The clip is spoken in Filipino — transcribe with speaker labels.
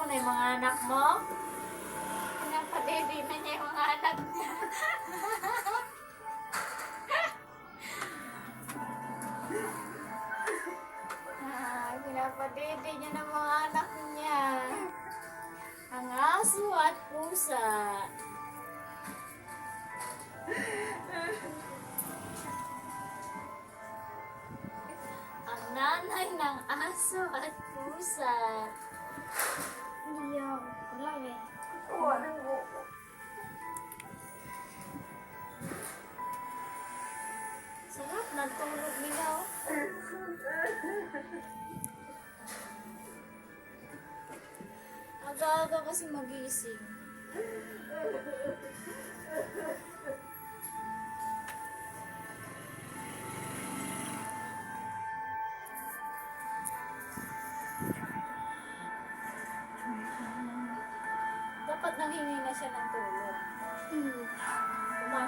Speaker 1: na yung mga anak mo?
Speaker 2: Pinapadede na niya yung mga anak niya. Pinapadede niya ng mga anak niya.
Speaker 1: Ang aso at pusa. Ang nanay ng aso at pusa.
Speaker 2: Hindi ako. Wala eh.
Speaker 1: Sarap ng tulog nila. Oh. Aga-aga kasi magising. Dapat nanghingi na siya ng tulong.